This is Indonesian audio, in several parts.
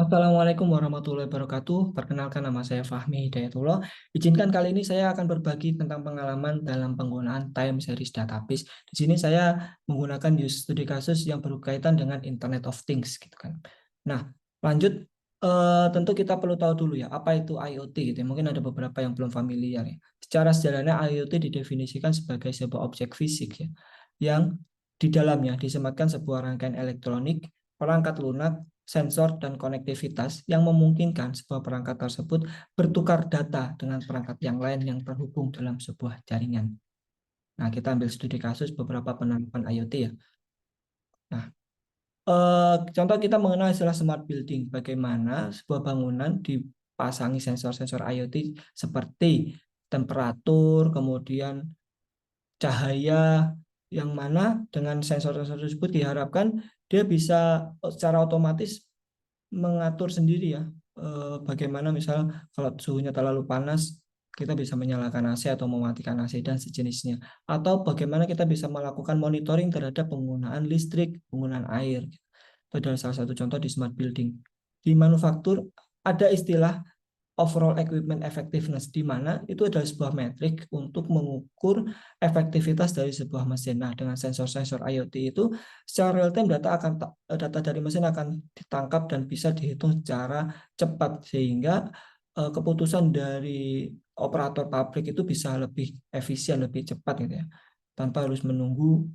Assalamualaikum warahmatullahi wabarakatuh. Perkenalkan nama saya Fahmi Hidayatullah. Izinkan kali ini saya akan berbagi tentang pengalaman dalam penggunaan time series database. Di sini saya menggunakan use studi kasus yang berkaitan dengan Internet of Things gitu kan. Nah, lanjut tentu kita perlu tahu dulu ya apa itu IoT gitu ya. Mungkin ada beberapa yang belum familiar ya. Secara sederhana IoT didefinisikan sebagai sebuah objek fisik ya yang di dalamnya disematkan sebuah rangkaian elektronik, perangkat lunak, sensor, dan konektivitas yang memungkinkan sebuah perangkat tersebut bertukar data dengan perangkat yang lain yang terhubung dalam sebuah jaringan. Nah, kita ambil studi kasus beberapa penerapan IoT ya. Nah, contoh kita mengenal istilah smart building, bagaimana sebuah bangunan dipasangi sensor-sensor IoT seperti temperatur, kemudian cahaya, yang mana dengan sensor-sensor tersebut diharapkan dia bisa secara otomatis mengatur sendiri ya, bagaimana misal kalau suhunya terlalu panas kita bisa menyalakan AC atau mematikan AC dan sejenisnya, atau bagaimana kita bisa melakukan monitoring terhadap penggunaan listrik, penggunaan air. Itu adalah salah satu contoh di smart building. Di manufaktur ada istilah overall equipment effectiveness, di mana itu adalah sebuah metrik untuk mengukur efektivitas dari sebuah mesin. Nah, dengan sensor-sensor IoT itu secara real time data dari mesin akan ditangkap dan bisa dihitung secara cepat sehingga keputusan dari operator pabrik itu bisa lebih efisien, lebih cepat gitu ya, tanpa harus menunggu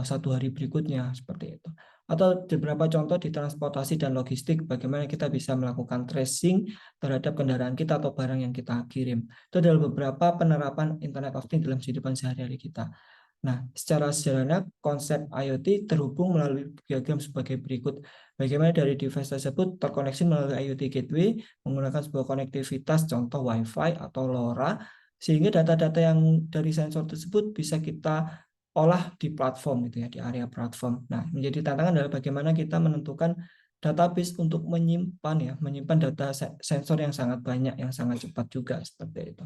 satu hari berikutnya seperti itu. Atau beberapa contoh di transportasi dan logistik, bagaimana kita bisa melakukan tracing terhadap kendaraan kita atau barang yang kita kirim. Itu adalah beberapa penerapan Internet of Things dalam kehidupan sehari-hari kita. Nah, secara sederhana, konsep IoT terhubung melalui diagram sebagai berikut. Bagaimana dari device tersebut terkoneksi melalui IoT gateway menggunakan sebuah konektivitas, contoh Wi-Fi atau LoRa, sehingga data-data yang dari sensor tersebut bisa kita olah di platform gitu ya, di area platform. Nah, menjadi tantangan adalah bagaimana kita menentukan database untuk menyimpan data sensor yang sangat banyak, yang sangat cepat juga seperti itu.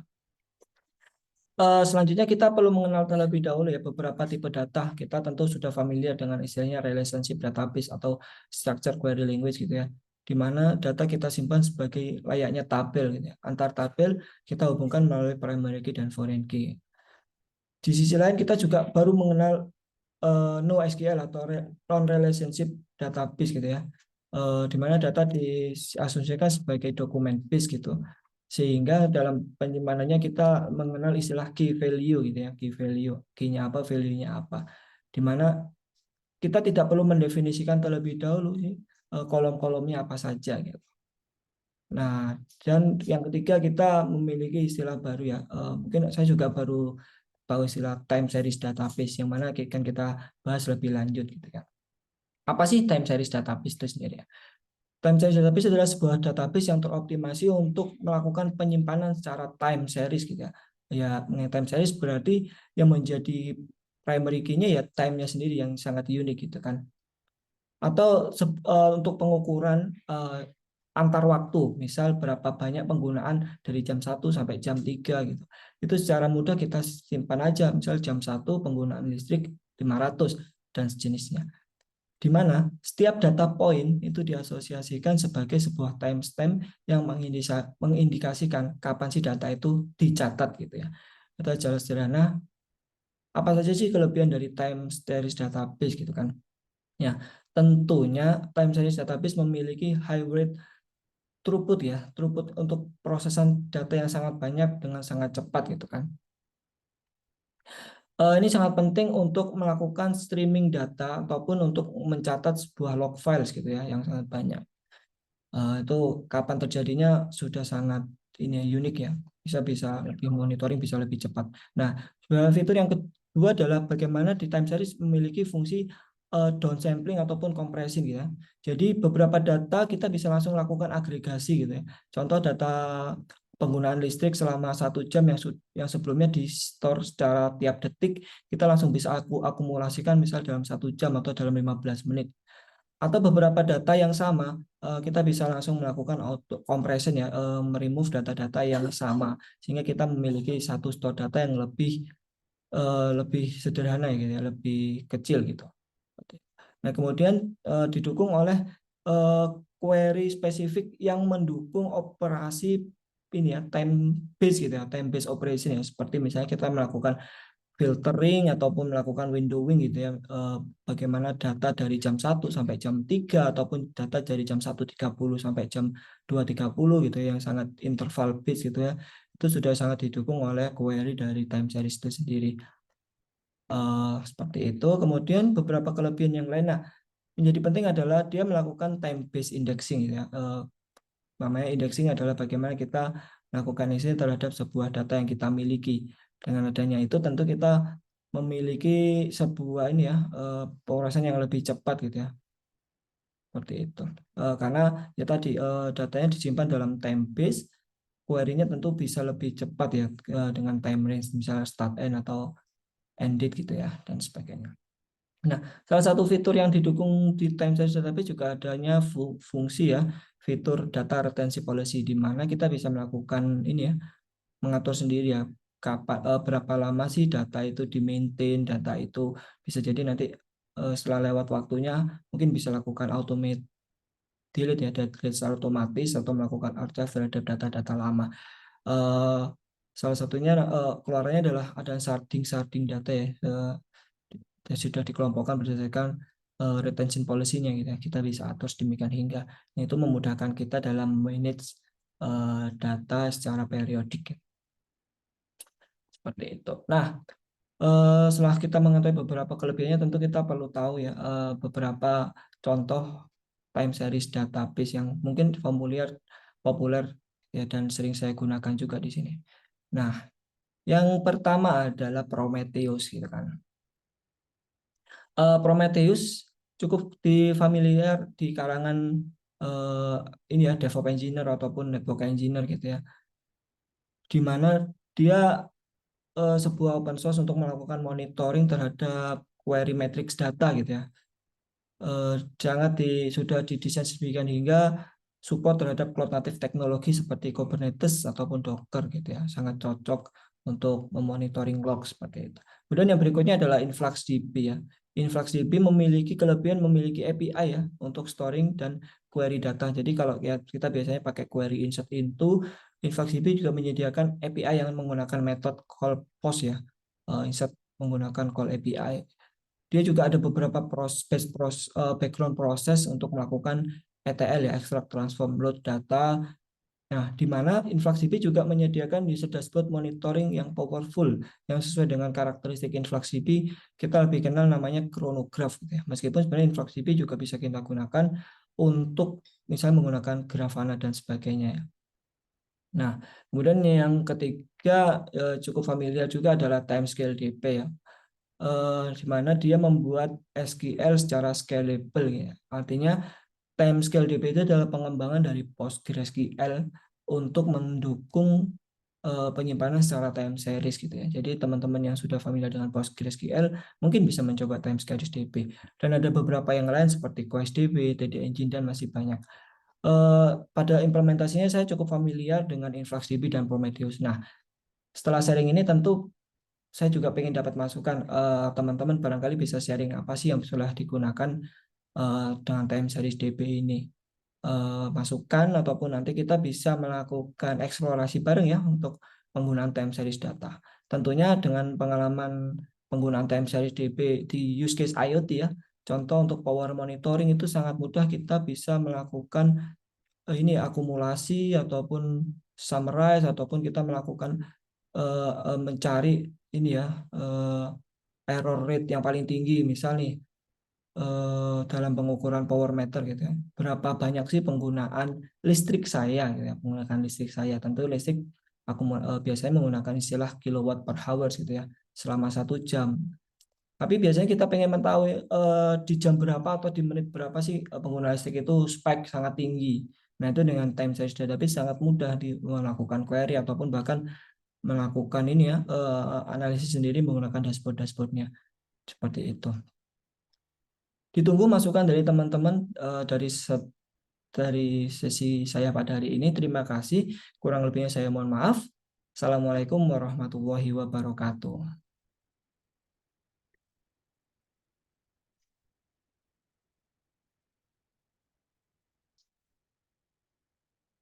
Selanjutnya kita perlu mengenal terlebih dahulu ya beberapa tipe data. Kita tentu sudah familiar dengan istilahnya relationship database atau structure query language gitu ya. Di mana data kita simpan sebagai layaknya tabel gitu ya. Antar tabel kita hubungkan melalui primary key dan foreign key. Di sisi lain kita juga baru mengenal NoSQL atau non-relationship database gitu ya, di mana data diasumsikan sebagai dokumen base gitu, sehingga dalam penyimpanannya kita mengenal istilah key value gitu ya, key value, key-nya apa, value-nya apa, di mana kita tidak perlu mendefinisikan terlebih dahulu sih kolom-kolomnya apa saja gitu. Nah, dan yang ketiga kita memiliki istilah baru ya, mungkin saya juga baru tahu istilah time series database yang mana akan kita bahas lebih lanjut gitu kan. Apa sih time series database itu sendiri ya? Time series database adalah sebuah database yang teroptimasi untuk melakukan penyimpanan secara time series gitu ya. Ya, time series berarti yang menjadi primary key-nya ya time-nya sendiri yang sangat unik gitu kan. Atau untuk pengukuran antar waktu, misal berapa banyak penggunaan dari jam 1 sampai jam 3 gitu. Itu secara mudah kita simpan aja, misal jam 1 penggunaan listrik 500 dan sejenisnya. Di mana setiap data point itu diasosiasikan sebagai sebuah timestamp yang mengindikasikan kapan si data itu dicatat gitu ya. Atau secara sederhana, apa saja sih kelebihan dari time series database gitu kan? Ya, tentunya time series database memiliki high rate throughput ya, throughput untuk prosesan data yang sangat banyak dengan sangat cepat gitu kan. Ini sangat penting untuk melakukan streaming data ataupun untuk mencatat sebuah log files gitu ya yang sangat banyak. Itu kapan terjadinya sudah sangat ini unik ya, bisa bisa lebih monitoring, bisa lebih cepat. Nah, fitur yang kedua adalah bagaimana di time series memiliki fungsi downsampling ataupun compressing gitu ya. Jadi beberapa data kita bisa langsung lakukan agregasi gitu ya. Contoh data penggunaan listrik selama 1 jam yang sebelumnya di store secara tiap detik, kita langsung bisa akumulasikan misal dalam 1 jam atau dalam 15 menit. Atau beberapa data yang sama, kita bisa langsung melakukan auto compression ya, meremove data-data yang sama sehingga kita memiliki satu store data yang lebih sederhana gitu ya, lebih kecil gitu. Nah, kemudian didukung oleh eh, query spesifik yang mendukung operasi ini ya, time base gitu ya, time base operation ya. Seperti misalnya kita melakukan filtering ataupun melakukan windowing gitu ya, bagaimana data dari jam 1 sampai jam 3 ataupun data dari jam 1.30 sampai jam 2.30 gitu ya, yang sangat interval base gitu ya, itu sudah sangat didukung oleh query dari time series itu sendiri. Seperti itu. Kemudian beberapa kelebihan yang lain, nah menjadi penting adalah dia melakukan time based indexing gitu ya. Namanya indexing adalah bagaimana kita melakukan indexing terhadap sebuah data yang kita miliki. Dengan adanya itu tentu kita memiliki sebuah ini ya, pengurasan yang lebih cepat gitu ya. Seperti itu. Karena ya tadi, datanya disimpan dalam time base, query-nya tentu bisa lebih cepat ya, dengan time range misalnya start end atau end date gitu ya, dan sebagainya. Nah, salah satu fitur yang didukung di time series database juga adanya fungsi ya, fitur data retention policy, di mana kita bisa melakukan ini ya, mengatur sendiri ya, berapa lama sih data itu di maintain, data itu bisa jadi nanti, setelah lewat waktunya mungkin bisa lakukan automate delete ya, delete secara otomatis atau melakukan archive terhadap data-data lama. Eh, Salah satunya, keluarannya adalah ada sharding data ya, dan sudah dikelompokkan berdasarkan retention policy-nya gitu ya. Kita bisa atur sedemikian hingga itu memudahkan kita dalam manage data secara periodik seperti itu. Nah, setelah kita mengetahui beberapa kelebihannya, tentu kita perlu tahu ya, beberapa contoh time series database yang mungkin populer ya, dan sering saya gunakan juga di sini. Nah, yang pertama adalah Prometheus gitu kan. Prometheus cukup familiar di kalangan eh, ini ya, DevOps engineer ataupun network engineer gitu ya, di mana dia sebuah open source untuk melakukan monitoring terhadap query matrix data gitu ya. Jangan sudah didesain sedemikian hingga support terhadap cloud native teknologi seperti Kubernetes ataupun Docker gitu ya, sangat cocok untuk memonitoring log seperti itu. Kemudian yang berikutnya adalah InfluxDB ya. InfluxDB memiliki kelebihan, memiliki API ya untuk storing dan query data. Jadi kalau ya, kita biasanya pakai query insert into, InfluxDB juga menyediakan API yang menggunakan metode call post ya. Insert menggunakan call API. Dia juga ada beberapa background proses untuk melakukan ETL ya, extract, transform, load data. Nah, di mana InfluxDB juga menyediakan user dashboard monitoring yang powerful, yang sesuai dengan karakteristik InfluxDB, kita lebih kenal namanya chronograph gitu ya. Meskipun sebenarnya InfluxDB juga bisa kita gunakan untuk misalnya menggunakan Grafana dan sebagainya ya. Nah, kemudian yang ketiga, cukup familiar juga adalah timescale DB ya, di mana dia membuat SQL secara scalable ya. Artinya timescale DB itu adalah pengembangan dari PostgreSQL untuk mendukung penyimpanan secara time series gitu ya. Jadi teman-teman yang sudah familiar dengan PostgreSQL mungkin bisa mencoba timescale DB. Dan ada beberapa yang lain seperti QuestDB, TD Engine, dan masih banyak. Pada implementasinya saya cukup familiar dengan InfluxDB dan Prometheus. Nah, setelah sharing ini tentu saya juga ingin dapat masukan, teman-teman barangkali bisa sharing apa sih yang sudah digunakan dengan time series DB ini. Masukan ataupun nanti kita bisa melakukan eksplorasi bareng ya untuk penggunaan time series data. Tentunya dengan pengalaman penggunaan time series DB di use case IoT ya. Contoh untuk power monitoring itu sangat mudah, kita bisa melakukan ini akumulasi ataupun summarize ataupun kita melakukan mencari ini ya, error rate yang paling tinggi misal nih, dalam pengukuran power meter gitu ya. Berapa banyak sih penggunaan listrik saya gitu ya, menggunakan listrik saya. Tentu listrik aku biasanya menggunakan istilah kilowatt per hour gitu ya, selama 1 jam. Tapi biasanya kita pengen mengetahui di jam berapa atau di menit berapa sih penggunaan listrik itu spike sangat tinggi. Nah, itu dengan time series database sangat mudah melakukan query ataupun bahkan melakukan ini ya, analisis sendiri menggunakan dashboard-dashboardnya seperti itu. Ditunggu masukan dari teman-teman dari sesi saya pada hari ini. Terima kasih. Kurang lebihnya saya mohon maaf. Assalamualaikum warahmatullahi wabarakatuh.